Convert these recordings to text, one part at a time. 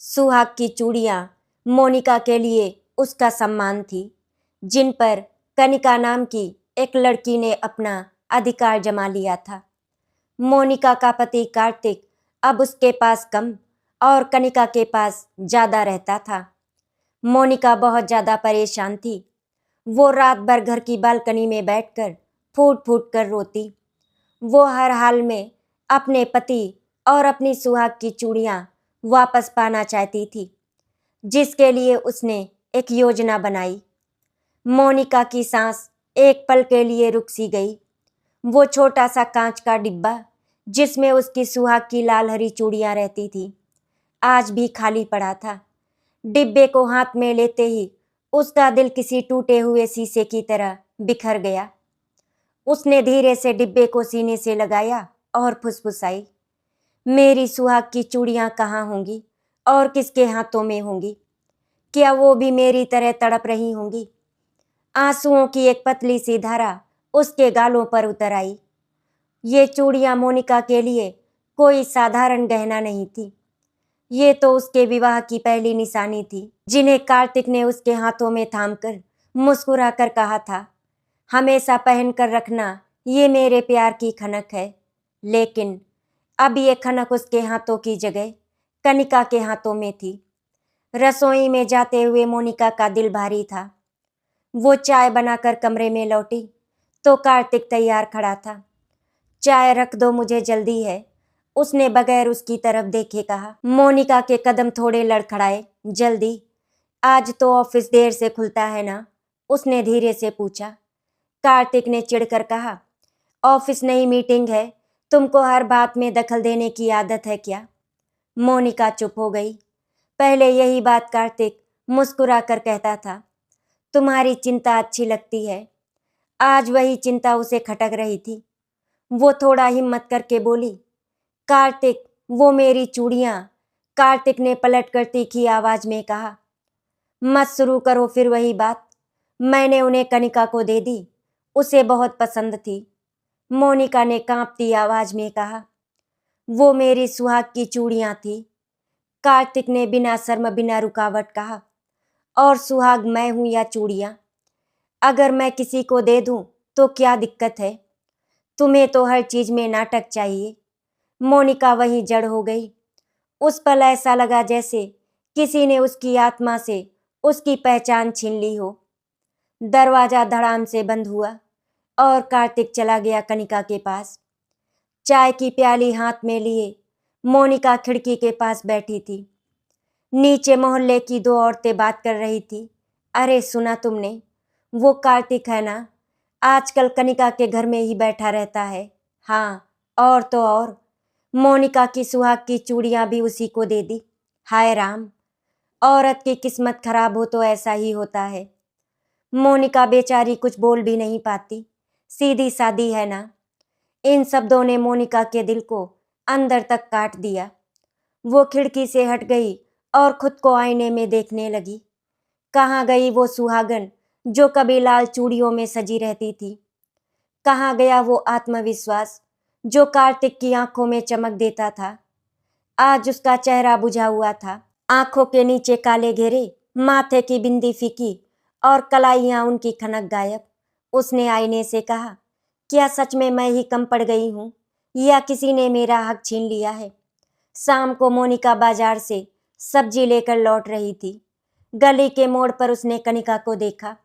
सुहाग की चूड़ियाँ मोनिका के लिए उसका सम्मान थी, जिन पर कनिका नाम की एक लड़की ने अपना अधिकार जमा लिया था। मोनिका का पति कार्तिक अब उसके पास कम और कनिका के पास ज़्यादा रहता था। मोनिका बहुत ज़्यादा परेशान थी। वो रात भर घर की बालकनी में बैठकर फूट फूट कर रोती। वो हर हाल में अपने पति और अपनी सुहाग की चूड़ियाँ वापस पाना चाहती थी, जिसके लिए उसने एक योजना बनाई। मोनिका की सांस एक पल के लिए रुक सी गई। वो छोटा सा कांच का डिब्बा जिसमें उसकी सुहाग की लाल हरी चूड़ियाँ रहती थी, आज भी खाली पड़ा था। डिब्बे को हाथ में लेते ही उसका दिल किसी टूटे हुए शीशे की तरह बिखर गया। उसने धीरे से डिब्बे को सीने से लगाया और फुसफुसाई, मेरी सुहाग की चूड़ियाँ कहाँ होंगी और किसके हाथों में होंगी? क्या वो भी मेरी तरह तड़प रही होंगी? आंसुओं की एक पतली सी धारा उसके गालों पर उतर आई। ये चूड़ियाँ मोनिका के लिए कोई साधारण गहना नहीं थी। ये तो उसके विवाह की पहली निशानी थी, जिन्हें कार्तिक ने उसके हाथों में थामकर मुस्कुरा कर कहा था, हमेशा पहन कर रखना, ये मेरे प्यार की खनक है। लेकिन अब ये खनक उसके हाथों की जगह कनिका के हाथों में थी। रसोई में जाते हुए मोनिका का दिल भारी था। वो चाय बनाकर कमरे में लौटी तो कार्तिक तैयार खड़ा था। चाय रख दो, मुझे जल्दी है, उसने बगैर उसकी तरफ देखे कहा। मोनिका के कदम थोड़े लड़खड़ाए। जल्दी? आज तो ऑफिस देर से खुलता है ना? उसने धीरे से पूछा। कार्तिक ने चिढ़कर कहा, ऑफिस नहीं मीटिंग है, तुमको हर बात में दखल देने की आदत है क्या? मोनिका चुप हो गई। पहले यही बात कार्तिक मुस्कुरा कर कहता था, तुम्हारी चिंता अच्छी लगती है। आज वही चिंता उसे खटक रही थी। वो थोड़ा हिम्मत करके बोली, कार्तिक, वो मेरी चूड़ियाँ। कार्तिक ने पलट कर तीखी आवाज में कहा, मत शुरू करो फिर वही बात। मैंने उन्हें कनिका को दे दी, उसे बहुत पसंद थी। मोनिका ने कांपती आवाज में कहा, वो मेरी सुहाग की चूड़ियाँ थी। कार्तिक ने बिना शर्म बिना रुकावट कहा, और सुहाग मैं हूँ या चूड़ियाँ? अगर मैं किसी को दे दूँ तो क्या दिक्कत है? तुम्हें तो हर चीज में नाटक चाहिए। मोनिका वहीं जड़ हो गई। उस पल ऐसा लगा जैसे किसी ने उसकी आत्मा से उसकी पहचान छीन ली हो। दरवाजा धड़ाम से बंद हुआ और कार्तिक चला गया कनिका के पास। चाय की प्याली हाथ में लिए मोनिका खिड़की के पास बैठी थी। नीचे मोहल्ले की दो औरतें बात कर रही थी। अरे सुना तुमने, वो कार्तिक है ना, आजकल कनिका के घर में ही बैठा रहता है। हाँ, और तो और मोनिका की सुहाग की चूड़ियाँ भी उसी को दे दी। हाय राम, औरत की किस्मत खराब हो तो ऐसा ही होता है। मोनिका बेचारी कुछ बोल भी नहीं पाती, सीधी सादी है ना। इन शब्दों ने मोनिका के दिल को अंदर तक काट दिया। वो खिड़की से हट गई और खुद को आईने में देखने लगी। कहाँ गई वो सुहागन जो कभी लाल चूड़ियों में सजी रहती थी? कहाँ गया वो आत्मविश्वास जो कार्तिक की आंखों में चमक देता था? आज उसका चेहरा बुझा हुआ था। आंखों के नीचे काले घेरे, माथे की बिंदी फीकी और कलाइयाँ उनकी खनक गायब। उसने आईने से कहा, क्या सच में मैं ही कम पड़ गई हूँ या किसी ने मेरा हक छीन लिया है? शाम को मोनिका बाजार से सब्जी लेकर लौट रही थी। गली के मोड़ पर उसने कनिका को देखा।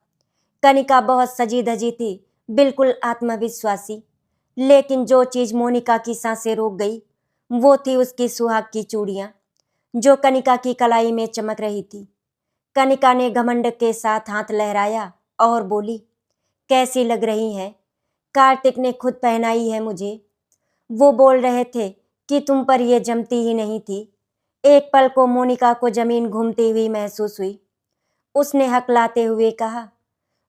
कनिका बहुत सजी धजी थी, बिल्कुल आत्मविश्वासी। लेकिन जो चीज मोनिका की सांसें रोक गई वो थी उसकी सुहाग की चूड़ियाँ, जो कनिका की कलाई में चमक रही थी। कनिका ने घमंड के साथ हाथ लहराया और बोली, कैसी लग रही हैं? कार्तिक ने खुद पहनाई है मुझे। वो बोल रहे थे कि तुम पर ये जमती ही नहीं थी। एक पल को मोनिका को जमीन घूमती हुई महसूस हुई। उसने हकलाते हुए कहा,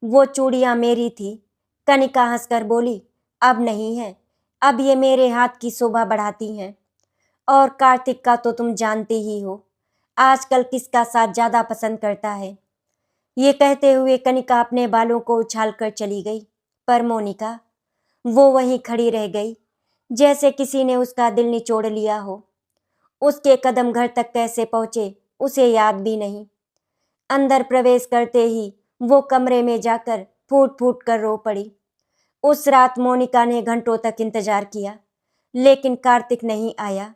वो चूड़ियाँ मेरी थी। कनिका हंसकर बोली, अब नहीं है, अब ये मेरे हाथ की शोभा बढ़ाती हैं। और कार्तिक का तो तुम जानती ही हो, आजकल किसका साथ ज़्यादा पसंद करता है। ये कहते हुए कनिका अपने बालों को उछालकर चली गई, पर मोनिका, वो वहीं खड़ी रह गई, जैसे किसी ने उसका दिल निचोड़ लिया हो। उसके कदम घर तक कैसे पहुँचे उसे याद भी नहीं। अंदर प्रवेश करते ही वो कमरे में जाकर फूट फूट कर रो पड़ी। उस रात मोनिका ने घंटों तक इंतजार किया, लेकिन कार्तिक नहीं आया।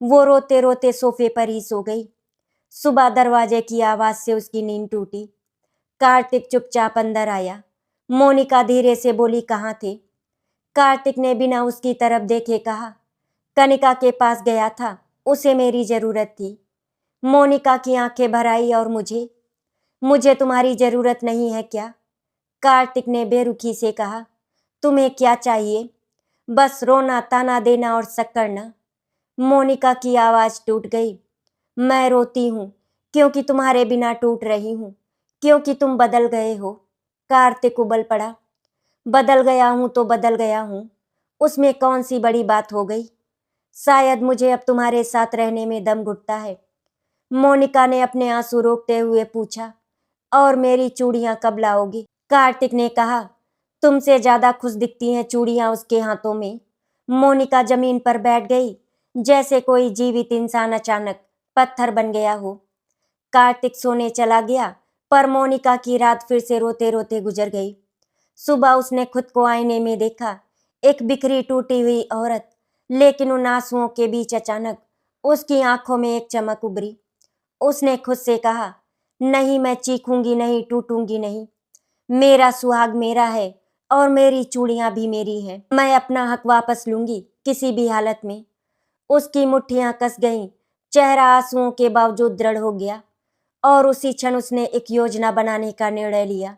वो रोते रोते सोफे पर ही सो गई। सुबह दरवाजे की आवाज से उसकी नींद टूटी। कार्तिक चुपचाप अंदर आया। मोनिका धीरे से बोली, कहाँ थे? कार्तिक ने बिना उसकी तरफ देखे कहा, कनिका के पास गया था, उसे मेरी जरूरत थी। मोनिका की आंखें भर आई और मुझे तुम्हारी जरूरत नहीं है क्या? कार्तिक ने बेरुखी से कहा, तुम्हें क्या चाहिए? बस रोना, ताना देना और शक करना। मोनिका की आवाज टूट गई। मैं रोती हूँ क्योंकि तुम्हारे बिना टूट रही हूँ, क्योंकि तुम बदल गए हो। कार्तिक उबल पड़ा। बदल गया हूँ तो बदल गया हूँ, उसमें कौन सी बड़ी बात हो गई? शायद मुझे अब तुम्हारे साथ रहने में दम घुटता है। मोनिका ने अपने आंसू रोकते हुए पूछा, और मेरी चूड़ियां कब लाओगी? कार्तिक ने कहा, तुमसे ज्यादा खुश दिखती हैं चूड़ियां उसके हाथों में। मोनिका जमीन पर बैठ गई, जैसे कोई जीवित इंसान अचानक पत्थर बन गया हो। कार्तिक सोने चला गया, पर मोनिका की रात फिर से रोते रोते गुजर गई। सुबह उसने खुद को आईने में देखा, एक बिखरी टूटी हुई औरत, लेकिन उन आंसुओं के बीच अचानक उसकी आंखों में एक चमक उभरी। उसने खुद से कहा, नहीं, मैं चीखूंगी नहीं, टूटूंगी नहीं। मेरा सुहाग मेरा है और मेरी चूड़ियां भी मेरी हैं। मैं अपना हक वापस लूंगी किसी भी हालत में। उसकी मुट्ठियां कस गईं, चेहरा आंसुओं के बावजूद दृढ़ हो गया और उसी क्षण उसने एक योजना बनाने का निर्णय लिया।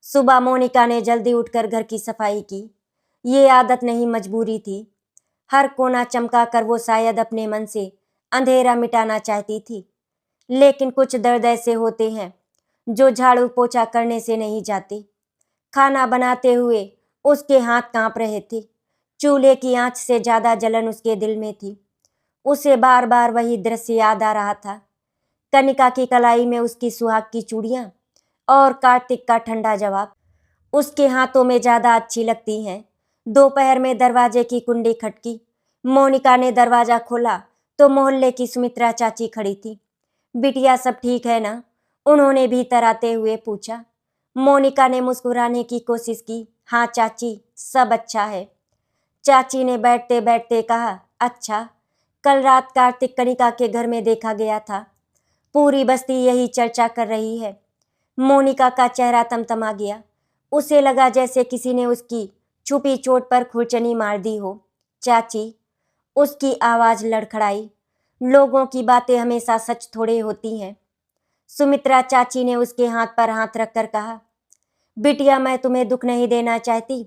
सुबह मोनिका ने जल्दी उठकर घर की सफाई की। ये आदत नहीं, मजबूरी थी। हर कोना चमका कर वो शायद अपने मन से अंधेरा मिटाना चाहती थी, लेकिन कुछ दर्द ऐसे होते हैं जो झाड़ू पोछा करने से नहीं जाते। खाना बनाते हुए उसके हाथ कांप रहे थे। चूल्हे की आंच से ज्यादा जलन उसके दिल में थी। उसे बार बार वही दृश्य याद आ रहा था, कनिका की कलाई में उसकी सुहाग की चूड़ियां और कार्तिक का ठंडा जवाब। उसके हाथों में ज्यादा अच्छी लगती हैं। दोपहर में दरवाजे की कुंडी खटकी। मोनिका ने दरवाजा खोला तो मोहल्ले की सुमित्रा चाची खड़ी थी। बिटिया, सब ठीक है ना? उन्होंने भीतर आते हुए पूछा। मोनिका ने मुस्कुराने की कोशिश की। हाँ चाची, सब अच्छा है। चाची ने बैठते बैठते कहा, अच्छा, कल रात कार्तिक कनिका के घर में देखा गया था। पूरी बस्ती यही चर्चा कर रही है। मोनिका का चेहरा तमतमा गया। उसे लगा जैसे किसी ने उसकी छुपी चोट पर खुरचनी मार दी हो। चाची, उसकी आवाज लड़खड़ाई। लोगों की बातें हमेशा सच थोड़े होती हैं। सुमित्रा चाची ने उसके हाथ पर हाथ रखकर कहा, बिटिया, मैं तुम्हें दुख नहीं देना चाहती,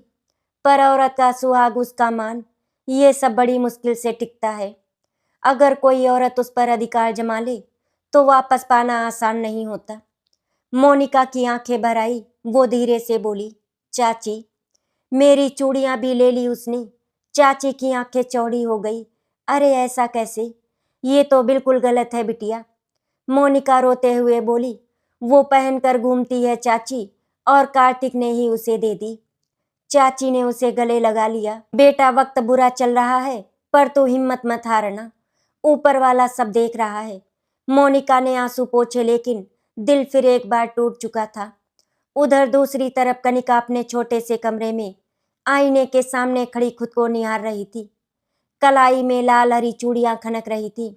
पर औरत का सुहाग, उसका मान, ये सब बड़ी मुश्किल से टिकता है। अगर कोई औरत उस पर अधिकार जमा ले तो वापस पाना आसान नहीं होता। मोनिका की आंखें भर आई। वो धीरे से बोली, चाची, मेरी चूड़ियां भी ले ली उसने। चाची की आंखें चौड़ी हो गई। अरे ऐसा कैसे? ये तो बिल्कुल गलत है बिटिया। मोनिका रोते हुए बोली, वो पहनकर घूमती है चाची, और कार्तिक ने ही उसे दे दी। चाची ने उसे गले लगा लिया। बेटा, वक्त बुरा चल रहा है, पर तू हिम्मत मत हारना, ऊपर वाला सब देख रहा है। मोनिका ने आंसू पोंछे, लेकिन दिल फिर एक बार टूट चुका था। उधर दूसरी तरफ कनिका अपने छोटे से कमरे में आईने के सामने खड़ी खुद को निहार रही थी। कलाई में लाल हरी चूड़ियां खनक रही थी।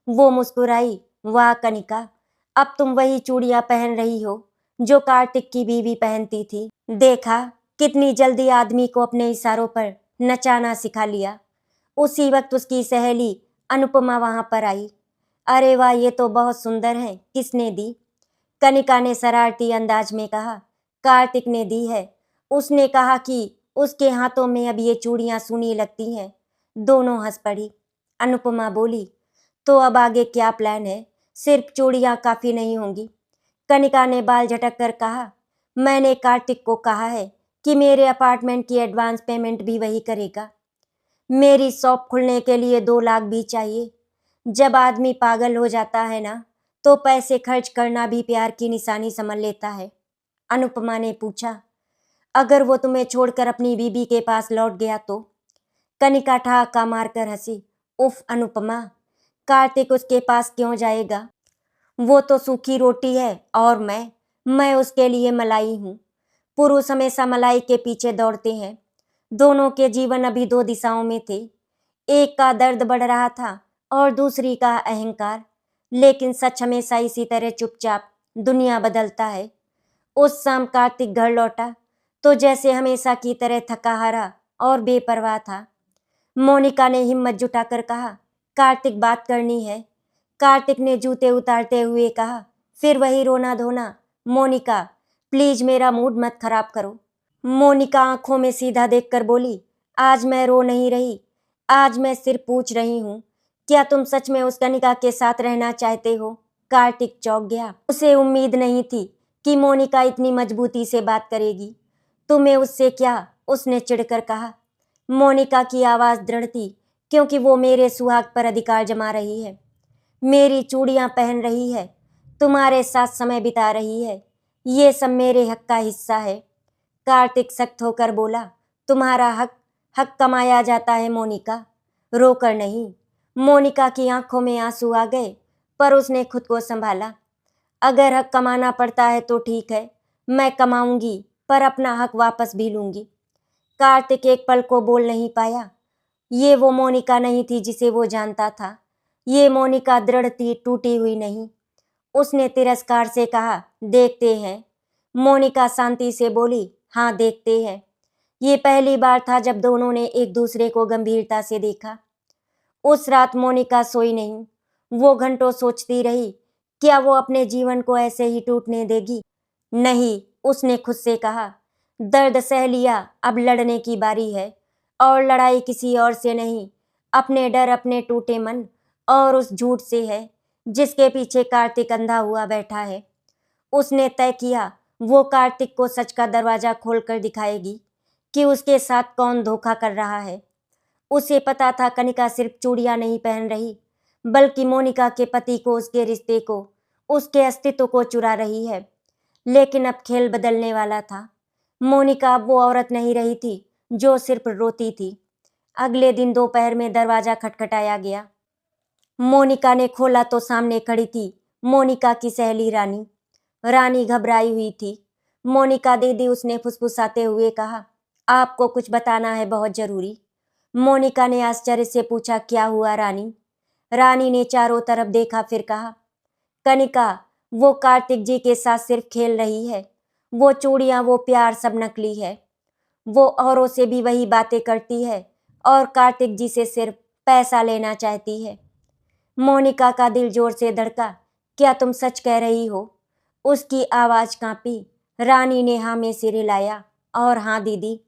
वो मुस्कुराई। वाह कनिका, अब तुम वही चूड़ियां पहन रही हो जो कार्तिक की बीवी पहनती थी। देखा, कितनी जल्दी आदमी को अपने इशारों पर नचाना सिखा लिया। उसी वक्त उसकी सहेली अनुपमा वहां पर आई। अरे वाह, ये तो बहुत सुंदर है, किसने दी? कनिका ने शरारती अंदाज में कहा। कार्तिक ने दी है। उसने कहा कि उसके हाथों में अब ये चूड़ियां सूनी लगती हैं। दोनों हंस पड़ी। अनुपमा बोली, तो अब आगे क्या प्लान है? सिर्फ चूड़ियां काफी नहीं होंगी? कनिका ने बाल झटक कर कहा, मैंने कार्तिक को कहा है कि मेरे अपार्टमेंट की एडवांस पेमेंट भी वही करेगा। मेरी शॉप खुलने के लिए 2 लाख भी चाहिए। जब आदमी पागल हो जाता है ना, तो पैसे खर्च करना भी प्यार की निशानी समझ लेता है। अनुपमा ने पूछा, अगर वो तुम्हें छोड़कर अपनी बीबी के पास लौट गया तो? कनिका ठहाका मारकर हंसी। उफ अनुपमा, कार्तिक उसके पास क्यों जाएगा? वो तो सूखी रोटी है और मैं उसके लिए मलाई हूँ। पुरुष हमेशा मलाई के पीछे दौड़ते हैं। दोनों के जीवन अभी दो दिशाओं में थे। एक का दर्द बढ़ रहा था और दूसरी का अहंकार। लेकिन सच हमेशा इसी तरह चुपचाप दुनिया बदलता है। उस शाम कार्तिक घर लौटा तो जैसे हमेशा की तरह थका हारा और बेपरवाह था। मोनिका ने हिम्मत जुटाकर कहा, कार्तिक बात करनी है। कार्तिक ने जूते उतारते हुए कहा, फिर वही रोना धोना। मोनिका प्लीज मेरा मूड मत खराब करो। मोनिका आंखों में सीधा देखकर बोली, आज मैं रो नहीं रही, आज मैं सिर्फ पूछ रही हूँ, क्या तुम सच में उस कनिका के साथ रहना चाहते हो? कार्तिक चौंक गया। उसे उम्मीद नहीं थी कि मोनिका इतनी मजबूती से बात करेगी। तुम्हें उससे क्या? उसने चिढ़कर कहा। मोनिका की आवाज दृढ़ थी, क्योंकि वो मेरे सुहाग पर अधिकार जमा रही है, मेरी चूड़ियां पहन रही है, तुम्हारे साथ समय बिता रही है। ये सब मेरे हक का हिस्सा है। कार्तिक सख्त होकर बोला, तुम्हारा हक कमाया जाता है मोनिका, रोकर नहीं। मोनिका की आंखों में आंसू आ गए, पर उसने खुद को संभाला। अगर हक कमाना पड़ता है तो ठीक है, मैं कमाऊंगी, पर अपना हक वापस भी लूंगी। कार्तिक एक पल को बोल नहीं पाया। ये वो मोनिका नहीं थी जिसे वो जानता था। ये मोनिका दृढ़ थी, टूटी हुई नहीं। उसने तिरस्कार से कहा, देखते हैं। मोनिका शांति से बोली, हाँ देखते हैं। ये पहली बार था जब दोनों ने एक दूसरे को गंभीरता से देखा। उस रात मोनिका सोई नहीं। वो घंटों सोचती रही, क्या वो अपने जीवन को ऐसे ही टूटने देगी? नहीं, उसने खुद से कहा, दर्द सह लिया, अब लड़ने की बारी है। और लड़ाई किसी और से नहीं, अपने डर, अपने टूटे मन और उस झूठ से है जिसके पीछे कार्तिक अंधा हुआ बैठा है। उसने तय किया, वो कार्तिक को सच का दरवाजा खोलकर दिखाएगी कि उसके साथ कौन धोखा कर रहा है। उसे पता था कनिका सिर्फ चूड़ियां नहीं पहन रही, बल्कि मोनिका के पति को, उसके रिश्ते को, उसके अस्तित्व को चुरा रही है। लेकिन अब खेल बदलने वाला था। मोनिका अब वो औरत नहीं रही थी जो सिर्फ रोती थी। अगले दिन दोपहर में दरवाजा खटखटाया गया। मोनिका ने खोला तो सामने खड़ी थी मोनिका की सहेली रानी। रानी घबराई हुई थी। मोनिका दीदी, उसने फुसफुसाते हुए कहा, आपको कुछ बताना है, बहुत जरूरी। मोनिका ने आश्चर्य से पूछा, क्या हुआ रानी? रानी ने चारों तरफ देखा, फिर कहा, कनिका वो कार्तिक जी के साथ सिर्फ खेल रही है। वो चूड़ियां, वो प्यार सब नकली है। वो औरों से भी वही बातें करती है और कार्तिक जी से सिर्फ पैसा लेना चाहती है। मोनिका का दिल जोर से धड़का। क्या तुम सच कह रही हो? उसकी आवाज कांपी। रानी ने हाँ में सिर हिलाया। और हाँ दीदी,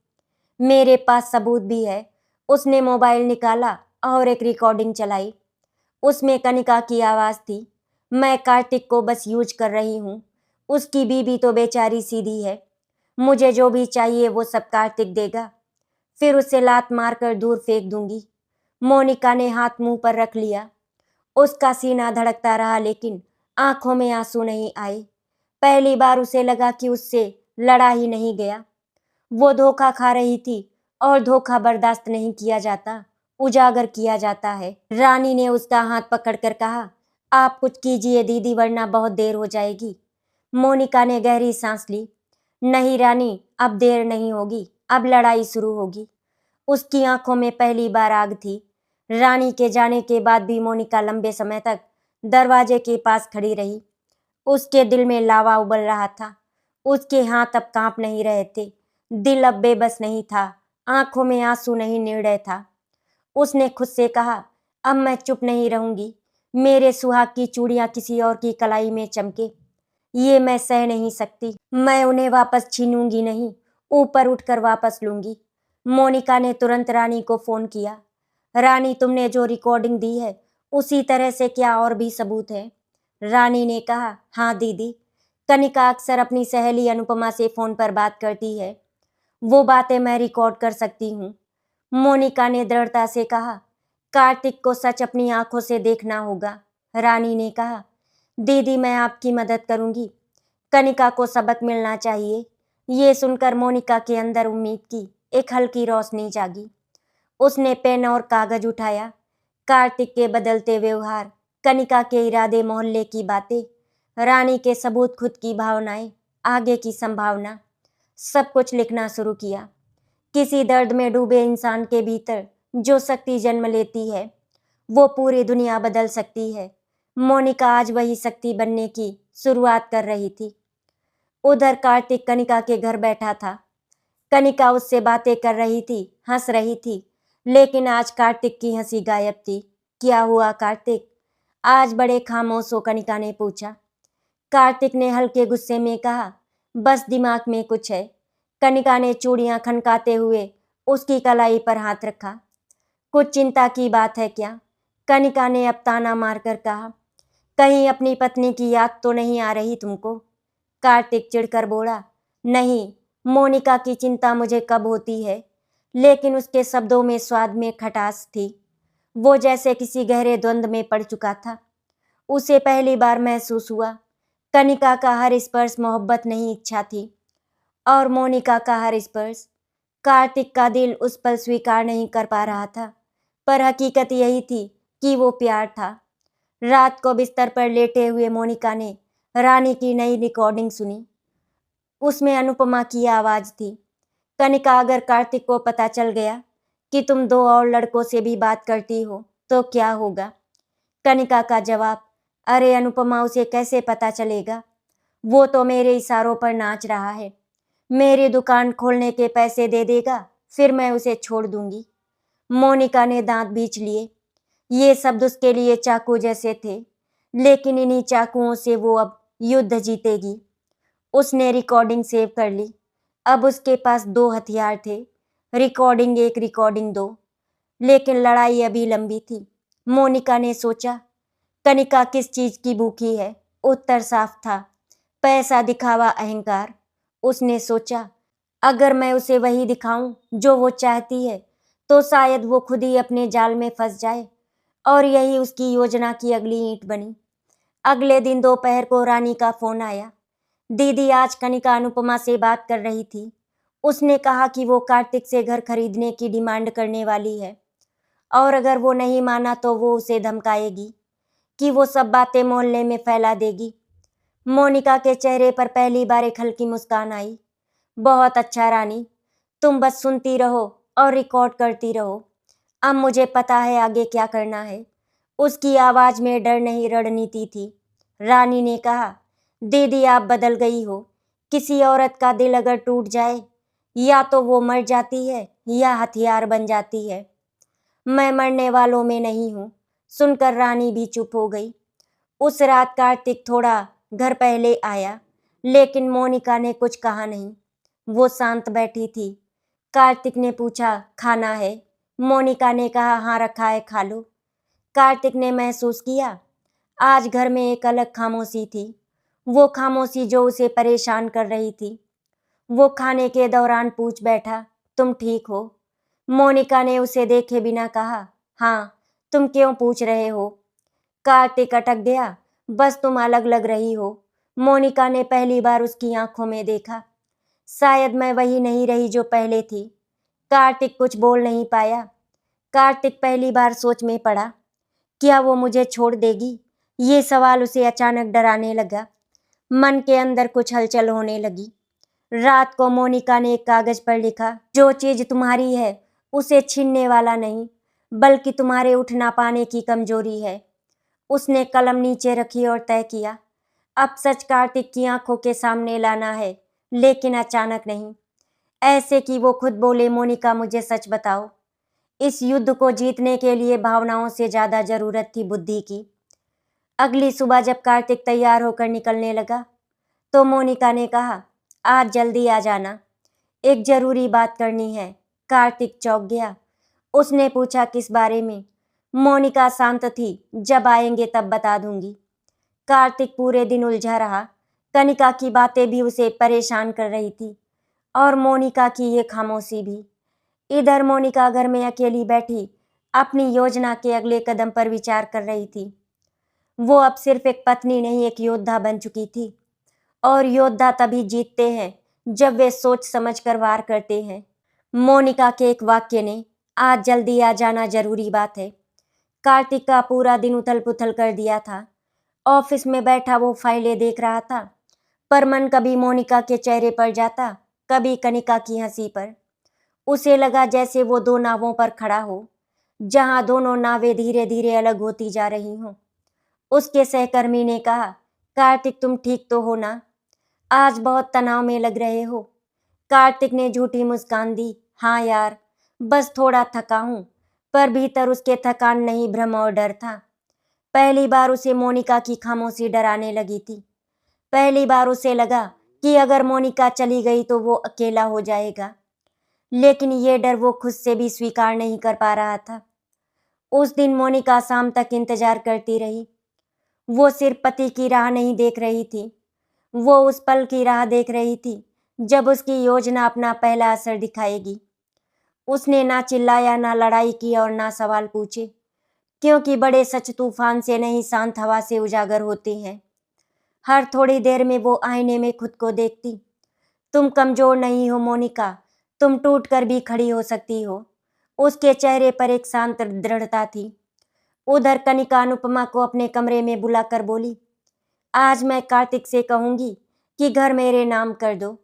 मेरे पास सबूत भी है। उसने मोबाइल निकाला और एक रिकॉर्डिंग चलाई। उसमें कनिका की आवाज थी, मैं कार्तिक को बस यूज कर रही हूँ। उसकी बीबी तो बेचारी सीधी है। मुझे जो भी चाहिए वो सब कार्तिक देगा, फिर उसे लात मारकर दूर फेंक दूंगी। मोनिका ने हाथ मुंह पर रख लिया। उसका सीना धड़कता रहा, लेकिन आंखों में आंसू नहीं आए। पहली बार उसे लगा कि उससे लड़ा ही नहीं गया। वो धोखा खा रही थी और धोखा बर्दाश्त नहीं किया जाता, उजागर किया जाता है। रानी ने उसका हाथ पकड़कर कहा, आप कुछ कीजिए दीदी, वरना बहुत देर हो जाएगी। मोनिका ने गहरी सांस ली। नहीं रानी, अब देर नहीं होगी, अब लड़ाई शुरू होगी। उसकी आंखों में पहली बार आग थी। रानी के जाने के बाद भी मोनिका लंबे समय तक दरवाजे के पास खड़ी रही। उसके दिल में लावा उबल रहा था। उसके हाथ अब कांप नहीं रहे थे। दिल अब बेबस नहीं था, आंखों में आंसू नहीं, निर्णय था। उसने खुद से कहा, अब मैं चुप नहीं रहूंगी। मेरे सुहाग की चूड़ियां किसी और की कलाई में चमके, ये मैं सह नहीं सकती। मैं उन्हें वापस छीनूंगी नहीं, ऊपर उठकर वापस लूंगी। मोनिका ने तुरंत रानी को फोन किया। रानी, तुमने जो रिकॉर्डिंग दी है उसी तरह से क्या और भी सबूत है? रानी ने कहा, हाँ दीदी, कनिका अक्सर अपनी सहेली अनुपमा से फोन पर बात करती है। वो बातें मैं रिकॉर्ड कर सकती हूँ। मोनिका ने दृढ़ता से कहा, कार्तिक को सच अपनी आंखों से देखना होगा। रानी ने कहा, दीदी मैं आपकी मदद करूंगी, कनिका को सबक मिलना चाहिए। ये सुनकर मोनिका के अंदर उम्मीद की एक हल्की रोशनी जागी। उसने पेन और कागज उठाया। कार्तिक के बदलते व्यवहार, कनिका के इरादे, मोहल्ले की बातें रानी के सबूत, खुद की भावनाएं, आगे की संभावना, सब कुछ लिखना शुरू किया। किसी दर्द में डूबे इंसान के भीतर जो शक्ति जन्म लेती है वो पूरी दुनिया बदल सकती है। मोनिका आज वही शक्ति बनने की शुरुआत कर रही थी। उधर कार्तिक कनिका के घर बैठा था। कनिका उससे बातें कर रही थी, हंस रही थी, लेकिन आज कार्तिक की हंसी गायब थी। क्या हुआ कार्तिक? आज बड़े खामोश हो कनिका ने पूछा। कार्तिक ने हल्के गुस्से में कहा, बस दिमाग में कुछ है। कनिका ने चूड़ियां खनकाते हुए उसकी कलाई पर हाथ रखा। कुछ चिंता की बात है क्या? कनिका ने अब ताना मारकर कहा। कहीं अपनी पत्नी की याद तो नहीं आ रही तुमको? कार्तिक चिढ़कर बोला, नहीं, मोनिका की चिंता मुझे कब होती है। लेकिन उसके शब्दों में स्वाद में खटास थी। वो जैसे किसी गहरे द्वंद्व में पड़ चुका था। उसे पहली बार महसूस हुआ कनिका का हर स्पर्श मोहब्बत नहीं, इच्छा थी, और मोनिका का हर स्पर्श। कार्तिक का दिल उस पल स्वीकार नहीं कर पा रहा था, पर हकीकत यही थी कि वो प्यार था। रात को बिस्तर पर लेटे हुए मोनिका ने रानी की नई रिकॉर्डिंग सुनी। उसमें अनुपमा की आवाज़ थी। कनिका, अगर कार्तिक को पता चल गया कि तुम 2 और लड़कों से भी बात करती हो तो क्या होगा? कनिका का जवाब, अरे अनुपमा, उसे कैसे पता चलेगा? वो तो मेरे इशारों पर नाच रहा है। मेरी दुकान खोलने के पैसे दे देगा, फिर मैं उसे छोड़ दूंगी। मोनिका ने दांत बींच लिए। ये शब्द उसके लिए चाकू जैसे थे, लेकिन इन्हीं चाकुओं से वो अब युद्ध जीतेगी। उसने रिकॉर्डिंग सेव कर ली। अब उसके पास 2 हथियार थे, रिकॉर्डिंग 1, रिकॉर्डिंग 2। लेकिन लड़ाई अभी लंबी थी। मोनिका ने सोचा, कनिका किस चीज की भूखी है? उत्तर साफ था, पैसा, दिखावा, अहंकार। उसने सोचा, अगर मैं उसे वही दिखाऊं जो वो चाहती है तो शायद वो खुद ही अपने जाल में फंस जाए। और यही उसकी योजना की अगली ईंट बनी। अगले दिन दोपहर को रानी का फोन आया। दीदी, आज कनिका अनुपमा से बात कर रही थी। उसने कहा कि वो कार्तिक से घर खरीदने की डिमांड करने वाली है, और अगर वो नहीं माना तो वो उसे धमकाएगी कि वो सब बातें मोहल्ले में फैला देगी। मोनिका के चेहरे पर पहली बार एक हल्की मुस्कान आई। बहुत अच्छा रानी, तुम बस सुनती रहो और रिकॉर्ड करती रहो। अब मुझे पता है आगे क्या करना है। उसकी आवाज में डर नहीं, रणनीति थी। रानी ने कहा, दीदी, आप बदल गई हो। किसी औरत का दिल अगर टूट जाए, या तो वो मर जाती है या हथियार बन जाती है। मैं मरने वालों में नहीं हूँ। सुनकर रानी भी चुप हो गई। उस रात कार्तिक थोड़ा घर पहले आया, लेकिन मोनिका ने कुछ कहा नहीं। वो शांत बैठी थी। कार्तिक ने पूछा, खाना है? मोनिका ने कहा, हाँ रखा है, खा लो। कार्तिक ने महसूस किया आज घर में एक अलग खामोशी थी, वो खामोशी जो उसे परेशान कर रही थी। वो खाने के दौरान पूछ बैठा, तुम ठीक हो? मोनिका ने उसे देखे बिना कहा, हाँ, तुम क्यों पूछ रहे हो? कार्तिक अटक गया, बस तुम अलग लग रही हो। मोनिका ने पहली बार उसकी आंखों में देखा। शायद मैं वही नहीं रही जो पहले थी। कार्तिक कुछ बोल नहीं पाया। कार्तिक पहली बार सोच में पड़ा, क्या वो मुझे छोड़ देगी? ये सवाल उसे अचानक डराने लगा। मन के अंदर कुछ हलचल होने लगी। रात को मोनिका ने एक कागज पर लिखा, जो चीज तुम्हारी है उसे छीनने वाला नहीं, बल्कि तुम्हारे उठ ना पाने की कमजोरी है। उसने कलम नीचे रखी और तय किया, अब सच कार्तिक की आंखों के सामने लाना है, लेकिन अचानक नहीं, ऐसे कि वो खुद बोले, मोनिका, मुझे सच बताओ। इस युद्ध को जीतने के लिए भावनाओं से ज्यादा जरूरत थी बुद्धि की। अगली सुबह जब कार्तिक तैयार होकर निकलने लगा तो मोनिका ने कहा, आज जल्दी आ जाना, एक जरूरी बात करनी है। कार्तिक चौंक गया। उसने पूछा, किस बारे में? मोनिका शांत थी, जब आएंगे तब बता दूंगी। कार्तिक पूरे दिन उलझा रहा। कनिका की बातें भी उसे परेशान कर रही थी, और मोनिका की ये खामोशी भी। इधर मोनिका घर में अकेली बैठी अपनी योजना के अगले कदम पर विचार कर रही थी। वो अब सिर्फ एक पत्नी नहीं, एक योद्धा बन चुकी थी, और योद्धा तभी जीतते हैं जब वे सोच समझ कर वार करते हैं। मोनिका के एक वाक्य ने आज जल्दी आ जाना जरूरी बात है। कार्तिक का पूरा दिन उथल पुथल कर दिया था, ऑफिस में बैठा वो फाइलें देख रहा था, पर मन कभी मोनिका के चेहरे पर जाता, कभी कनिका की हंसी पर। उसे लगा जैसे वो दो नावों पर खड़ा हो, जहां दोनों नावें धीरे धीरे अलग होती जा रही हों। उसके सहकर्मी ने कहा, कार्तिक तुम ठीक तो हो ना? आज बहुत तनाव में लग रहे हो। कार्तिक ने झूठी मुस्कान दी। हाँ यार, बस थोड़ा थका हूं। पर भीतर उसके थकान नहीं, भ्रम और डर था। पहली बार उसे मोनिका की खामोशी डराने लगी थी। पहली बार उसे लगा कि अगर मोनिका चली गई तो वो अकेला हो जाएगा। लेकिन ये डर वो खुद से भी स्वीकार नहीं कर पा रहा था। उस दिन मोनिका शाम तक इंतजार करती रही। वो सिर्फ पति की राह नहीं देख रही थी, वो उस पल की राह देख रही थी जब उसकी योजना अपना पहला असर दिखाएगी। उसने ना चिल्लाया, ना लड़ाई की और ना सवाल पूछे, क्योंकि बड़े सच तूफान से नहीं, शांत हवा से उजागर होते हैं। हर थोड़ी देर में वो आईने में खुद को देखती। तुम कमजोर नहीं हो मोनिका, तुम टूट कर भी खड़ी हो सकती हो। उसके चेहरे पर एक शांत दृढ़ता थी। उधर कनिका अनुपमा को अपने कमरे में बुलाकर बोली, आज मैं कार्तिक से कहूंगी कि घर मेरे नाम कर दो।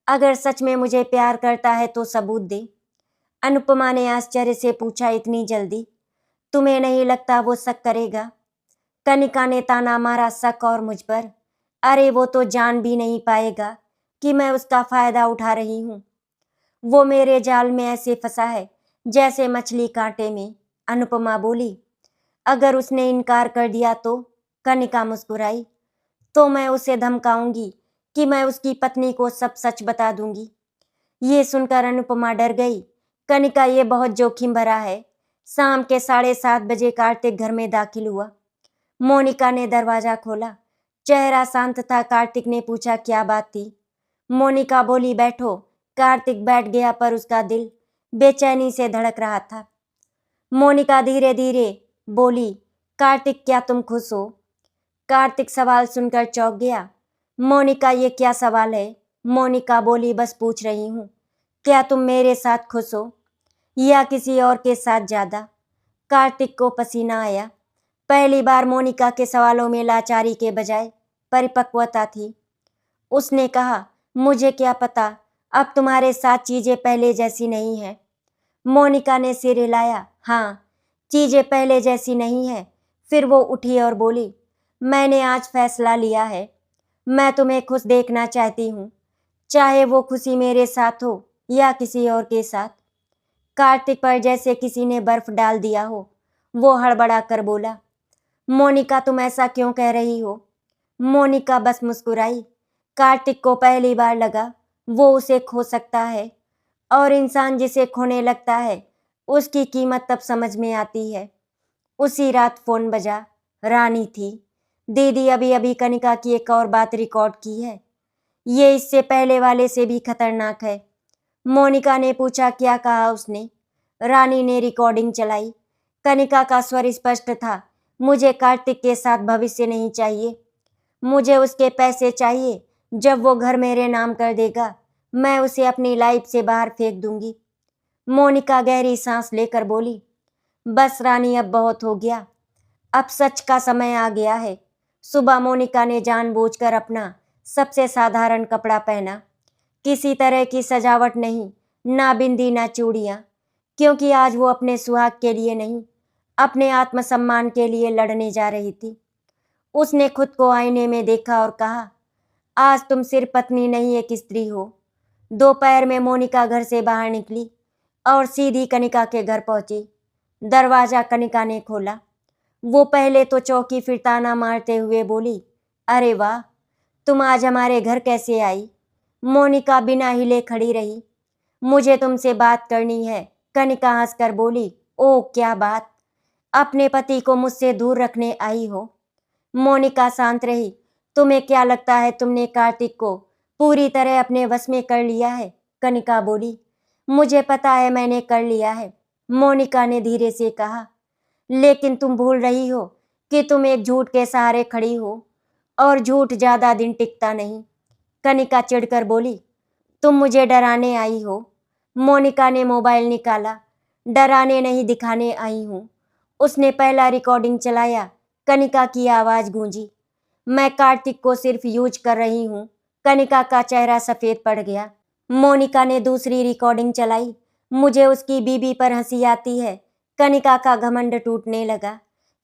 अगर सच में मुझे प्यार करता है तो सबूत दे। अनुपमा ने आश्चर्य से पूछा, इतनी जल्दी? तुम्हें नहीं लगता वो शक करेगा? कनिका ने ताना मारा, शक और मुझ पर? अरे वो तो जान भी नहीं पाएगा कि मैं उसका फायदा उठा रही हूँ। वो मेरे जाल में ऐसे फंसा है जैसे मछली कांटे में। अनुपमा बोली, अगर उसने इनकार कर दिया तो? कनिका मुस्कुराई, तो मैं उसे धमकाऊंगी कि मैं उसकी पत्नी को सब सच बता दूंगी। ये सुनकर अनुपमा डर गई। कनिका, ये बहुत जोखिम भरा है। शाम के 7:30 बजे कार्तिक घर में दाखिल हुआ। मोनिका ने दरवाजा खोला। चेहरा शांत था। कार्तिक ने पूछा, क्या बात थी? मोनिका बोली, बैठो। कार्तिक बैठ गया, पर उसका दिल बेचैनी से धड़क रहा था। मोनिका धीरे धीरे बोली, कार्तिक क्या तुम खुश हो? कार्तिक सवाल सुनकर चौंक गया। मोनिका, ये क्या सवाल है? मोनिका बोली, बस पूछ रही हूँ, क्या तुम मेरे साथ खुश हो या किसी और के साथ ज्यादा? कार्तिक को पसीना आया। पहली बार मोनिका के सवालों में लाचारी के बजाय परिपक्वता थी। उसने कहा, मुझे क्या पता, अब तुम्हारे साथ चीजें पहले जैसी नहीं है। मोनिका ने सिर हिलाया। हाँ, चीजें पहले जैसी नहीं है। फिर वो उठी और बोली, मैंने आज फैसला लिया है। मैं तुम्हें खुश देखना चाहती हूँ, चाहे वो खुशी मेरे साथ हो या किसी और के साथ। कार्तिक पर जैसे किसी ने बर्फ डाल दिया हो। वो हड़बड़ा कर बोला, मोनिका तुम ऐसा क्यों कह रही हो? मोनिका बस मुस्कुराई। कार्तिक को पहली बार लगा वो उसे खो सकता है, और इंसान जिसे खोने लगता है उसकी कीमत तब समझ में आती है। उसी रात फोन बजा। रानी थी। दीदी, अभी अभी कनिका की एक और बात रिकॉर्ड की है। ये इससे पहले वाले से भी खतरनाक है। मोनिका ने पूछा, क्या कहा उसने? रानी ने रिकॉर्डिंग चलाई। कनिका का स्वर स्पष्ट था, मुझे कार्तिक के साथ भविष्य नहीं चाहिए। मुझे उसके पैसे चाहिए। जब वो घर मेरे नाम कर देगा, मैं उसे अपनी लाइफ से बाहर फेंक दूंगी। मोनिका गहरी सांस लेकर बोली, बस रानी, अब बहुत हो गया। अब सच का समय आ गया है। सुबह मोनिका ने जानबूझकर अपना सबसे साधारण कपड़ा पहना। किसी तरह की सजावट नहीं, ना बिंदी ना चूड़ियां, क्योंकि आज वो अपने सुहाग के लिए नहीं, अपने आत्मसम्मान के लिए लड़ने जा रही थी। उसने खुद को आईने में देखा और कहा, आज तुम सिर्फ पत्नी नहीं, एक स्त्री हो। दोपहर में मोनिका घर से बाहर निकली और सीधी कनिका के घर पहुंची। दरवाजा कनिका ने खोला। वो पहले तो चौंकी, फिर ताना मारते हुए बोली, अरे वाह, तुम आज हमारे घर कैसे आई? मोनिका बिना हिले खड़ी रही। मुझे तुमसे बात करनी है। कनिका हंसकर बोली, ओह क्या बात? अपने पति को मुझसे दूर रखने आई हो? मोनिका शांत रही। तुम्हें क्या लगता है तुमने कार्तिक को पूरी तरह अपने वश में कर लिया है? कनिका बोली, मुझे पता है मैंने कर लिया है। मोनिका ने धीरे से कहा, लेकिन तुम भूल रही हो कि तुम एक झूठ के सहारे खड़ी हो, और झूठ ज्यादा दिन टिकता नहीं। कनिका चिढ़कर बोली, तुम मुझे डराने आई हो? मोनिका ने मोबाइल निकाला। डराने नहीं, दिखाने आई हूँ। उसने पहला रिकॉर्डिंग चलाया। कनिका की आवाज गूंजी, मैं कार्तिक को सिर्फ यूज कर रही हूँ। कनिका का चेहरा सफ़ेद पड़ गया। मोनिका ने दूसरी रिकॉर्डिंग चलाई। मुझे उसकी बीबी पर हंसी आती है। कनिका का घमंड टूटने लगा।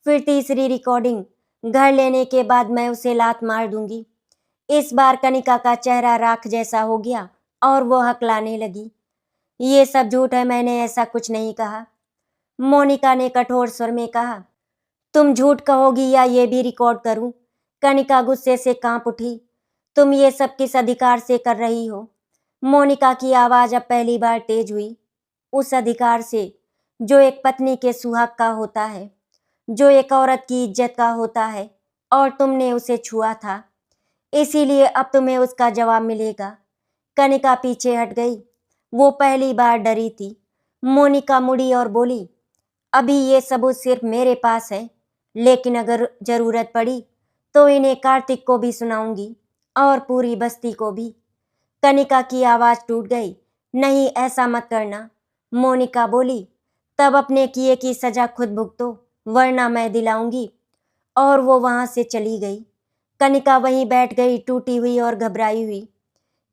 फिर तीसरी रिकॉर्डिंग, घर लेने के बाद मैं उसे लात मार दूंगी। इस बार कनिका का चेहरा राख जैसा हो गया और वो हकलाने लगी। ये सब झूठ है, मैंने ऐसा कुछ नहीं कहा। मोनिका ने कठोर स्वर में कहा। तुम झूठ कहोगी या ये भी रिकॉर्ड करूं? कनिका गुस्से से कांप उठी। तुम ये सब किस अधिकार से कर रही हो? मोनिका की आवाज अब पहली बार तेज हुई। उस अधिकार से जो एक पत्नी के सुहाग का होता है, जो एक औरत की इज्जत का होता है, और तुमने उसे छुआ था, इसीलिए अब तुम्हें उसका जवाब मिलेगा। कनिका पीछे हट गई। वो पहली बार डरी थी। मोनिका मुड़ी और बोली, अभी ये सबूत सिर्फ मेरे पास है, लेकिन अगर जरूरत पड़ी तो इन्हें कार्तिक को भी सुनाऊंगी और पूरी बस्ती को भी। कनिका की आवाज टूट गई। नहीं, ऐसा मत करना। मोनिका बोली, तब अपने किए की सजा खुद भुगतो, वरना मैं दिलाऊंगी। और वो वहां से चली गई। कनिका वहीं बैठ गई, टूटी हुई और घबराई हुई,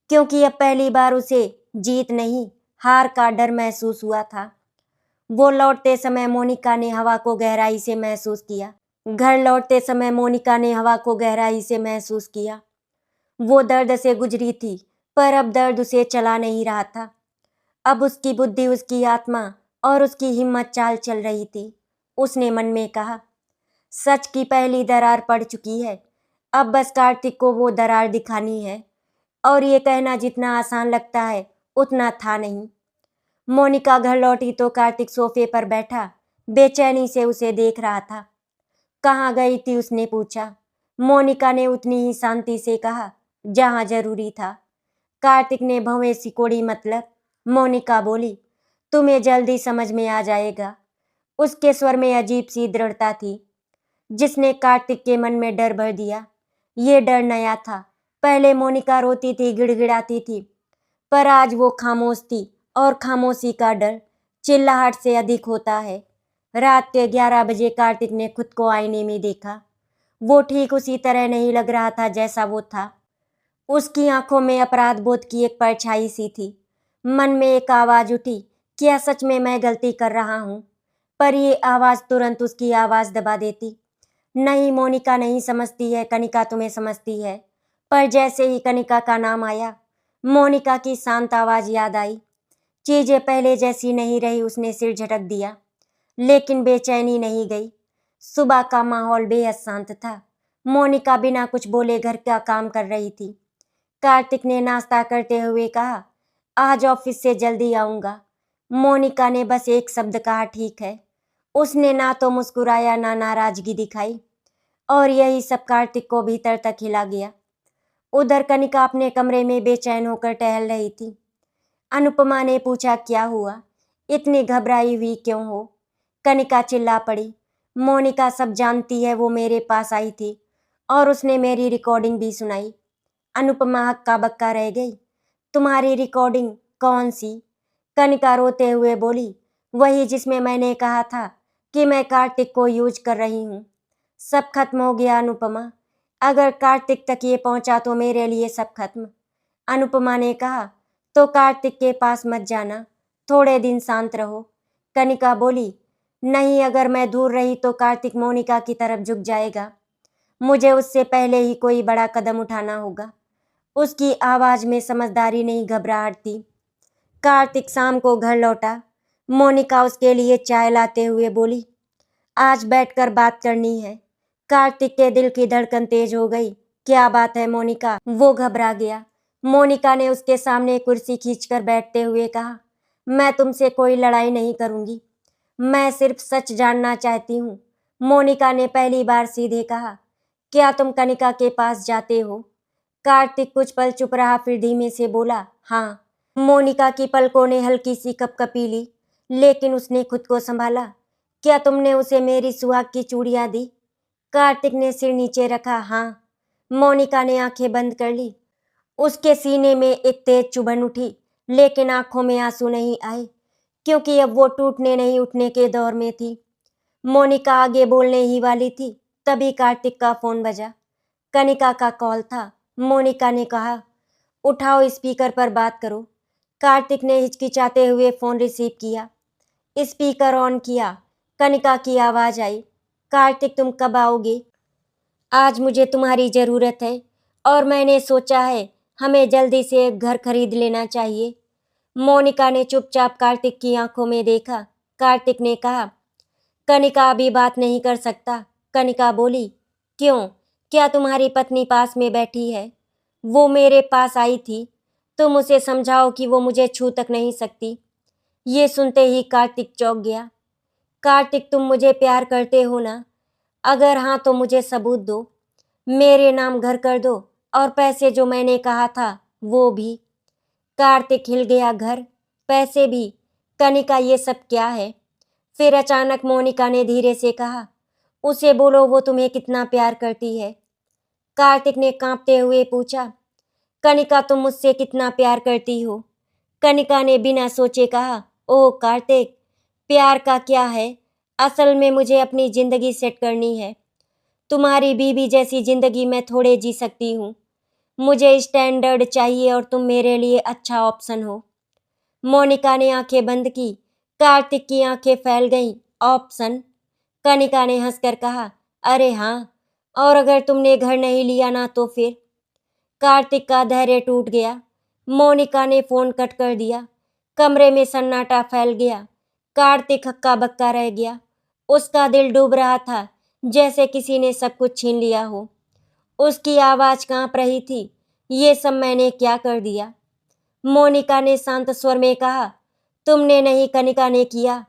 क्योंकि अब पहली बार उसे जीत नहीं, हार का डर महसूस हुआ था। वो लौटते समय मोनिका ने हवा को गहराई से महसूस किया। घर लौटते समय मोनिका ने हवा को गहराई से महसूस किया। वो दर्द से गुजरी थी, पर अब दर्द उसे चला नहीं रहा था। अब उसकी बुद्धि, उसकी आत्मा और उसकी हिम्मत चाल चल रही थी। उसने मन में कहा, सच की पहली दरार पड़ चुकी है। अब बस कार्तिक को वो दरार दिखानी है। और ये कहना जितना आसान लगता है उतना था नहीं। मोनिका घर लौटी तो कार्तिक सोफे पर बैठा बेचैनी से उसे देख रहा था। कहाँ गई थी, उसने पूछा। मोनिका ने उतनी ही शांति से कहा, जहाँ जरूरी था। कार्तिक ने भवें सिकोड़ी, मतलब? मोनिका बोली, तुम्हें जल्दी समझ में आ जाएगा। उसके स्वर में अजीब सी दृढ़ता थी, जिसने कार्तिक के मन में डर भर दिया। ये डर नया था। पहले मोनिका रोती थी, गिड़गिड़ाती थी, पर आज वो खामोश थी, और खामोशी का डर चिल्लाहट से अधिक होता है। रात के 11 बजे कार्तिक ने खुद को आईने में देखा। वो ठीक उसी तरह नहीं लग रहा था जैसा वो था। उसकी आंखों में अपराध बोध की एक परछाई सी थी। मन में एक आवाज उठी, क्या सच में मैं गलती कर रहा हूँ? पर ये आवाज तुरंत उसकी आवाज दबा देती। नहीं, मोनिका नहीं समझती है, कनिका तुम्हें समझती है। पर जैसे ही कनिका का नाम आया, मोनिका की शांत आवाज याद आई। चीजें पहले जैसी नहीं रही। उसने सिर झटक दिया, लेकिन बेचैनी नहीं गई। सुबह का माहौल बेहद शांत था। मोनिका बिना कुछ बोले घर का काम कर रही थी। कार्तिक ने नाश्ता करते हुए कहा, आज ऑफिस से जल्दी आऊँगा। मोनिका ने बस एक शब्द कहा, ठीक है। उसने ना तो मुस्कुराया, ना नाराजगी दिखाई, और यही सब कार्तिक को भीतर तक हिला गया। उधर कनिका अपने कमरे में बेचैन होकर टहल रही थी। अनुपमा ने पूछा, क्या हुआ? इतनी घबराई हुई क्यों हो? कनिका चिल्ला पड़ी, मोनिका सब जानती है। वो मेरे पास आई थी और उसने मेरी रिकॉर्डिंग भी सुनाई। अनुपमा हक्का बक्का रह गई। तुम्हारी रिकॉर्डिंग? कौन सी? कनिका रोते हुए बोली, वही जिसमें मैंने कहा था कि मैं कार्तिक को यूज कर रही हूँ। सब खत्म हो गया अनुपमा। अगर कार्तिक तक ये पहुंचा तो मेरे लिए सब खत्म। अनुपमा ने कहा, तो कार्तिक के पास मत जाना, थोड़े दिन शांत रहो। कनिका बोली, नहीं, अगर मैं दूर रही तो कार्तिक मोनिका की तरफ झुक जाएगा। मुझे उससे पहले ही कोई बड़ा कदम उठाना होगा। उसकी आवाज में समझदारी नहीं, घबराहट थी। कार्तिक शाम को घर लौटा। मोनिका उसके लिए चाय लाते हुए बोली, आज बैठकर बात करनी है। कार्तिक के दिल की धड़कन तेज हो गई। क्या बात है मोनिका? वो घबरा गया। मोनिका ने उसके सामने कुर्सी खींचकर बैठते हुए कहा, मैं तुमसे कोई लड़ाई नहीं करूंगी, मैं सिर्फ सच जानना चाहती हूँ। मोनिका ने पहली बार सीधे कहा, क्या तुम कनिका के पास जाते हो? कार्तिक कुछ पल चुप रहा, फिर धीमे से बोला, हाँ। मोनिका की पलकों ने हल्की सी कपकपी ली, लेकिन उसने खुद को संभाला। क्या तुमने उसे मेरी सुहाग की चूड़ियां दी? कार्तिक ने सिर नीचे रखा, हाँ। मोनिका ने आंखें बंद कर ली। उसके सीने में एक तेज चुभन उठी, लेकिन आंखों में आंसू नहीं आए, क्योंकि अब वो टूटने नहीं उठने के दौर में थी। मोनिका आगे बोलने ही वाली थी, तभी कार्तिक का फोन बजा। कनिका का कॉल था। मोनिका ने कहा, उठाओ, स्पीकर पर बात करो। कार्तिक ने हिचकिचाते हुए फ़ोन रिसीव किया। स्पीकर ऑन किया। कनिका की आवाज़ आई, कार्तिक तुम कब आओगे? आज मुझे तुम्हारी ज़रूरत है और मैंने सोचा है हमें जल्दी से एक घर खरीद लेना चाहिए। मोनिका ने चुपचाप कार्तिक की आंखों में देखा। कार्तिक ने कहा, कनिका अभी बात नहीं कर सकता। कनिका बोली, क्यों? क्या तुम्हारी पत्नी पास में बैठी है? वो मेरे पास आई थी। तुम उसे समझाओ कि वो मुझे छू तक नहीं सकती। ये सुनते ही कार्तिक चौंक गया। कार्तिक तुम मुझे प्यार करते हो ना? अगर हाँ तो मुझे सबूत दो। मेरे नाम घर कर दो और पैसे जो मैंने कहा था वो भी। कार्तिक हिल गया। घर, पैसे भी? कनिका ये सब क्या है? फिर अचानक मोनिका ने धीरे से कहा, उसे बोलो वो तुम्हें कितना प्यार करती है। कार्तिक ने कांपते हुए पूछा, कनिका तुम मुझसे कितना प्यार करती हो? कनिका ने बिना सोचे कहा, ओह कार्तिक, प्यार का क्या है? असल में मुझे अपनी ज़िंदगी सेट करनी है। तुम्हारी बीवी जैसी ज़िंदगी मैं थोड़े जी सकती हूँ। मुझे स्टैंडर्ड चाहिए और तुम मेरे लिए अच्छा ऑप्शन हो। मोनिका ने आंखें बंद की। कार्तिक की आंखें फैल गईं। ऑप्शन? कनिका ने हंसकर कहा, अरे हाँ, और अगर तुमने घर नहीं लिया ना तो फिर? कार्तिक का धैर्य टूट गया। मोनिका ने फ़ोन कट कर दिया। कमरे में सन्नाटा फैल गया। कार्तिक हक्का बक्का रह गया। उसका दिल डूब रहा था, जैसे किसी ने सब कुछ छीन लिया हो। उसकी आवाज़ कांप रही थी, ये सब मैंने क्या कर दिया? मोनिका ने शांत स्वर में कहा, तुमने नहीं, कनिका ने किया,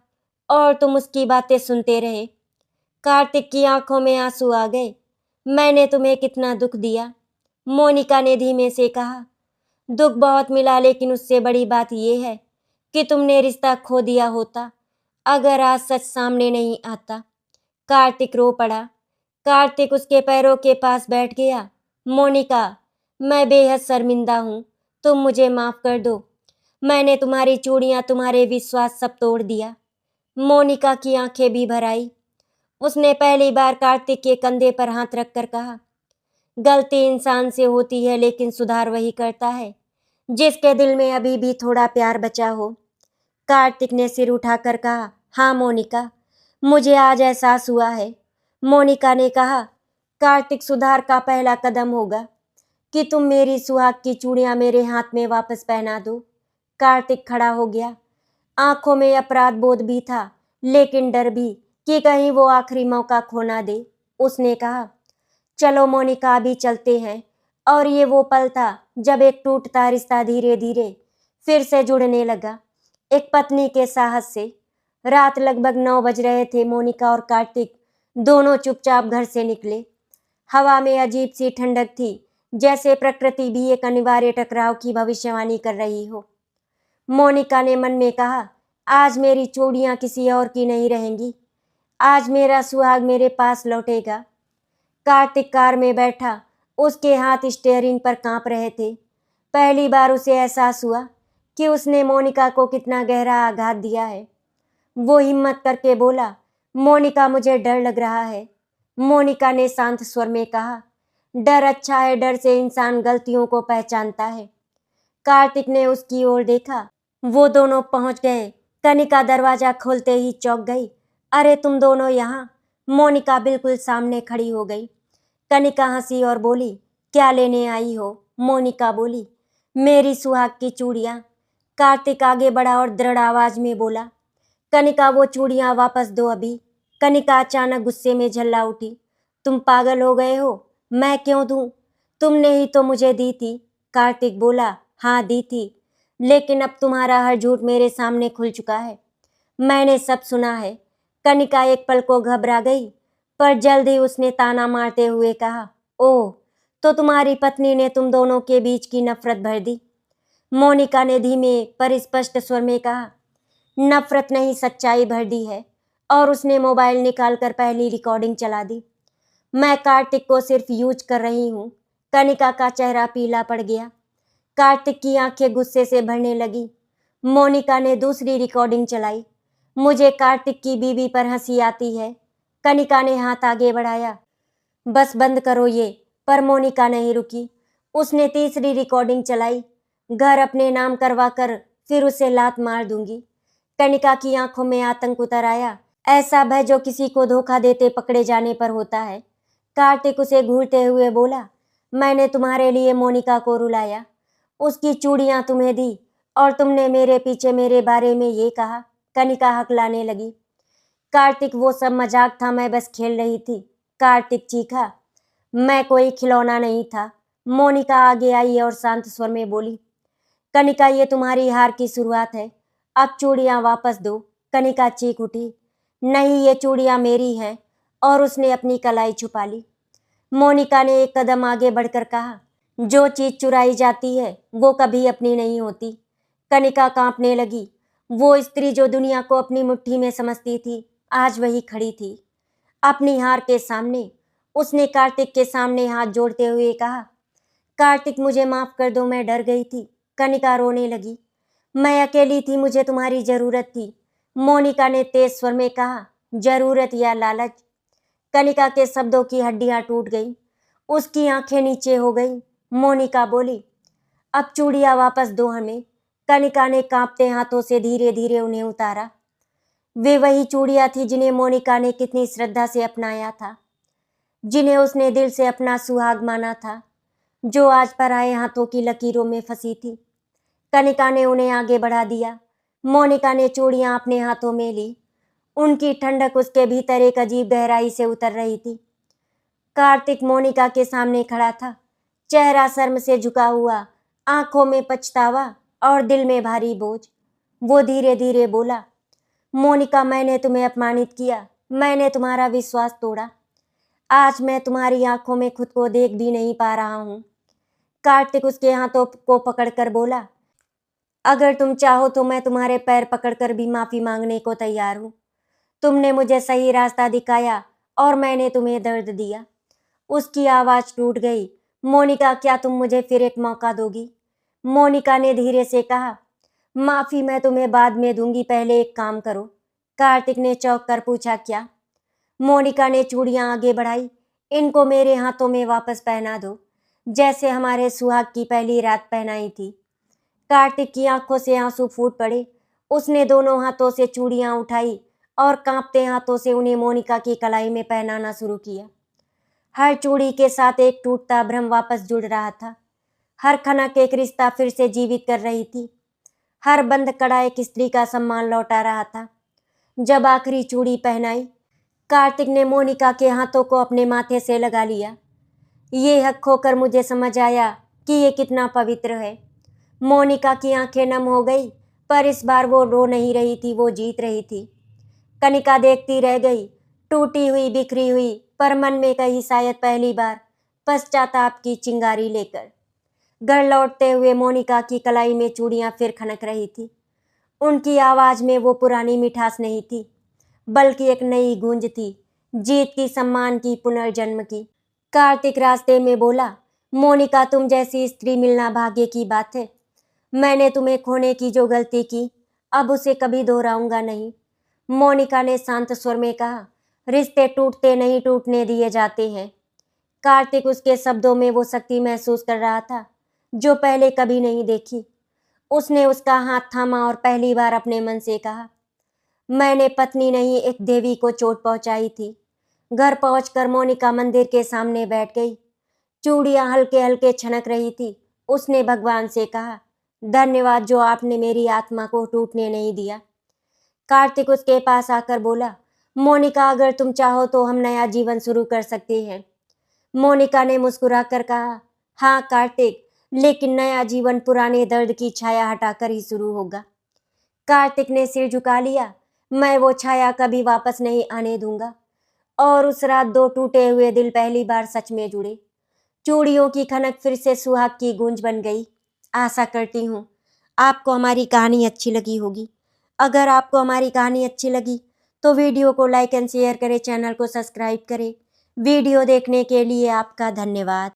और तुम उसकी बातें सुनते रहे। कार्तिक की आंखों में आंसू आ गए। मैंने तुम्हें कितना दुख दिया? मोनिका ने धीमे से कहा, दुख बहुत मिला, लेकिन उससे बड़ी बात यह है कि तुमने रिश्ता खो दिया होता अगर आज सच सामने नहीं आता। कार्तिक रो पड़ा। कार्तिक उसके पैरों के पास बैठ गया। मोनिका, मैं बेहद शर्मिंदा हूँ, तुम मुझे माफ़ कर दो। मैंने तुम्हारी चूड़ियाँ, तुम्हारे विश्वास सब तोड़ दिया। मोनिका की आंखें भी भर आई। उसने पहली बार कार्तिक के कंधे पर हाथ रखकर कहा, गलती इंसान से होती है, लेकिन सुधार वही करता है जिसके दिल में अभी भी थोड़ा प्यार बचा हो। कार्तिक ने सिर उठाकर कहा, हाँ मोनिका, मुझे आज एहसास हुआ है। मोनिका ने कहा, कार्तिक, सुधार का पहला कदम होगा कि तुम मेरी सुहाग की चूड़ियाँ मेरे हाथ में वापस पहना दो। कार्तिक खड़ा हो गया। आंखों में अपराध बोध भी था, लेकिन डर भी कि कहीं वो आखिरी मौका खो ना दे। उसने कहा, चलो मोनिका, अभी चलते हैं। और ये वो पल था जब एक टूटता रिश्ता धीरे धीरे फिर से जुड़ने लगा, एक पत्नी के साहस से। रात लगभग 9 बज रहे थे। मोनिका और कार्तिक दोनों चुपचाप घर से निकले। हवा में अजीब सी ठंडक थी, जैसे प्रकृति भी एक अनिवार्य टकराव की भविष्यवाणी कर रही हो। मोनिका ने मन में कहा, आज मेरी चूड़ियाँ किसी और की नहीं रहेंगी। आज मेरा सुहाग मेरे पास लौटेगा। कार्तिक कार में बैठा। उसके हाथ स्टीयरिंग पर कांप रहे थे। पहली बार उसे एहसास हुआ कि उसने मोनिका को कितना गहरा आघात दिया है। वो हिम्मत करके बोला, मोनिका, मुझे डर लग रहा है। मोनिका ने शांत स्वर में कहा, डर अच्छा है, डर से इंसान गलतियों को पहचानता है। कार्तिक ने उसकी ओर देखा। वो दोनों पहुंच गए। कनिका दरवाजा खोलते ही चौंक गई। अरे तुम दोनों यहाँ? मोनिका बिल्कुल सामने खड़ी हो गई। कनिका हंसी और बोली, क्या लेने आई हो? मोनिका बोली, मेरी सुहाग की चूड़ियाँ। कार्तिक आगे बढ़ा और दृढ़ आवाज में बोला, कनिका, वो चूड़ियाँ वापस दो अभी। कनिका अचानक गुस्से में झल्ला उठी। तुम पागल हो गए हो? मैं क्यों दूं? तुमने ही तो मुझे दी थी। कार्तिक बोला, हाँ दी थी, लेकिन अब तुम्हारा हर झूठ मेरे सामने खुल चुका है। मैंने सब सुना है। कनिका एक पल को घबरा गई, पर जल्द ही उसने ताना मारते हुए कहा, ओह, तो तुम्हारी पत्नी ने तुम दोनों के बीच की नफरत भर दी। मोनिका ने धीमे पर स्पष्ट स्वर में कहा, नफरत नहीं, सच्चाई भर दी है। और उसने मोबाइल निकालकर पहली रिकॉर्डिंग चला दी। मैं कार्तिक को सिर्फ यूज कर रही हूँ। कनिका का चेहरा पीला पड़ गया। कार्तिक की आंखें गुस्से से भरने लगी। मोनिका ने दूसरी रिकॉर्डिंग चलाई। मुझे कार्तिक की बीवी पर हंसी आती है। कनिका ने हाथ आगे बढ़ाया। बस बंद करो ये। पर मोनिका नहीं रुकी। उसने तीसरी रिकॉर्डिंग चलाई। घर अपने नाम करवा कर फिर उसे लात मार दूंगी। कनिका की आंखों में आतंक उतर आया, ऐसा भय जो किसी को धोखा देते पकड़े जाने पर होता है। कार्तिक उसे घूरते हुए बोला, मैंने तुम्हारे लिए मोनिका को रुलाया, उसकी चूड़ियां तुम्हें दी और तुमने मेरे पीछे मेरे बारे में ये कहा। कनिका हकलाने लगी। कार्तिक, वो सब मजाक था, मैं बस खेल रही थी। कार्तिक चीखा। मैं कोई खिलौना नहीं था। मोनिका आगे आई और शांत स्वर में बोली, कनिका, ये तुम्हारी हार की शुरुआत है, अब चूड़ियां वापस दो। कनिका चीख उठी, नहीं, ये चूड़ियां मेरी हैं। और उसने अपनी कलाई छुपा ली। मोनिका ने एक कदम आगे बढ़कर कहा, जो चीज चुराई जाती है वो कभी अपनी नहीं होती। कनिका कांपने लगी। वो स्त्री जो दुनिया को अपनी मुट्ठी में समझती थी, आज वही खड़ी थी अपनी हार के सामने। उसने कार्तिक के सामने हाथ जोड़ते हुए कहा, कार्तिक, मुझे माफ कर दो, मैं डर गई थी। कनिका रोने लगी। मैं अकेली थी, मुझे तुम्हारी जरूरत थी। मोनिका ने तेज स्वर में कहा, जरूरत या लालच? कनिका के शब्दों की हड्डियां टूट गई। उसकी आंखें नीचे हो गई। मोनिका बोली, अब चूड़ियां वापस दो हमें। कनिका ने कांपते हाथों से धीरे धीरे उन्हें उतारा। वे वही चूड़ियां थी जिन्हें मोनिका ने कितनी श्रद्धा से अपनाया था, जिन्हें उसने दिल से अपना सुहाग माना था, जो आज पराए हाथों की लकीरों में फंसी थी। कनिका ने उन्हें आगे बढ़ा दिया। मोनिका ने चूड़ियां अपने हाथों में ली। उनकी ठंडक उसके भीतर एक अजीब गहराई से उतर रही थी। कार्तिक मोनिका के सामने खड़ा था, चेहरा शर्म से झुका हुआ, आंखों में पछतावा और दिल में भारी बोझ। वो धीरे धीरे बोला, मोनिका, मैंने तुम्हें अपमानित किया, मैंने तुम्हारा विश्वास तोड़ा। आज मैं तुम्हारी आंखों में खुद को देख भी नहीं पा रहा हूँ। कार्तिक उसके हाथों को पकड़कर बोला, अगर तुम चाहो तो मैं तुम्हारे पैर पकड़कर भी माफी मांगने को तैयार हूँ। तुमने मुझे सही रास्ता दिखाया और मैंने तुम्हें दर्द दिया। उसकी आवाज टूट गई। मोनिका, क्या तुम मुझे फिर एक मौका दोगी? मोनिका ने धीरे से कहा, माफी मैं तुम्हें बाद में दूंगी, पहले एक काम करो। कार्तिक ने चौंक कर पूछा, क्या? मोनिका ने चूड़ियां आगे बढ़ाई। इनको मेरे हाथों में वापस पहना दो, जैसे हमारे सुहाग की पहली रात पहनाई थी। कार्तिक की आंखों से आंसू फूट पड़े। उसने दोनों हाथों से चूड़ियां उठाई और कांपते हाथों से उन्हें मोनिका की कलाई में पहनाना शुरू किया। हर चूड़ी के साथ एक टूटता भ्रम वापस जुड़ रहा था। हर खनक एक रिश्ता फिर से जीवित कर रही थी। हर बंद कड़ा एक स्त्री का सम्मान लौटा रहा था। जब आखिरी चूड़ी पहनाई, कार्तिक ने मोनिका के हाथों को अपने माथे से लगा लिया। ये हक खोकर मुझे समझ आया कि ये कितना पवित्र है। मोनिका की आंखें नम हो गई, पर इस बार वो रो नहीं रही थी, वो जीत रही थी। कनिका देखती रह गई, टूटी हुई, बिखरी हुई, पर मन में कही शायद पहली बार पश्चाताप की चिंगारी लेकर। घर लौटते हुए मोनिका की कलाई में चूड़ियां फिर खनक रही थी। उनकी आवाज में वो पुरानी मिठास नहीं थी, बल्कि एक नई गूंज थी, जीत की, सम्मान की, पुनर्जन्म की। कार्तिक रास्ते में बोला, मोनिका, तुम जैसी स्त्री मिलना भाग्य की बात है। मैंने तुम्हें खोने की जो गलती की, अब उसे कभी दोहराऊंगा नहीं। मोनिका ने शांत स्वर में कहा, रिश्ते टूटते नहीं, टूटने दिए जाते हैं। कार्तिक, उसके शब्दों में वो शक्ति महसूस कर रहा था जो पहले कभी नहीं देखी। उसने उसका हाथ थामा और पहली बार अपने मन से कहा, मैंने पत्नी नहीं, एक देवी को चोट पहुंचाई थी। घर पहुंचकर मोनिका मंदिर के सामने बैठ गई। चूड़ियां हल्के हल्के छनक रही थी। उसने भगवान से कहा, धन्यवाद जो आपने मेरी आत्मा को टूटने नहीं दिया। कार्तिक उसके पास आकर बोला, मोनिका, अगर तुम चाहो तो हम नया जीवन शुरू कर सकते हैं। मोनिका ने मुस्कुराकर कहा, हाँ कार्तिक, लेकिन नया जीवन पुराने दर्द की छाया हटाकर ही शुरू होगा। कार्तिक ने सिर झुका लिया, मैं वो छाया कभी वापस नहीं आने दूंगा। और उस रात दो टूटे हुए दिल पहली बार सच में जुड़े। चूड़ियों की खनक फिर से सुहाग की गूंज बन गई। आशा करती हूँ आपको हमारी कहानी अच्छी लगी होगी। अगर आपको हमारी कहानी अच्छी लगी तो वीडियो को लाइक एंड शेयर करें, चैनल को सब्सक्राइब करें। वीडियो देखने के लिए आपका धन्यवाद।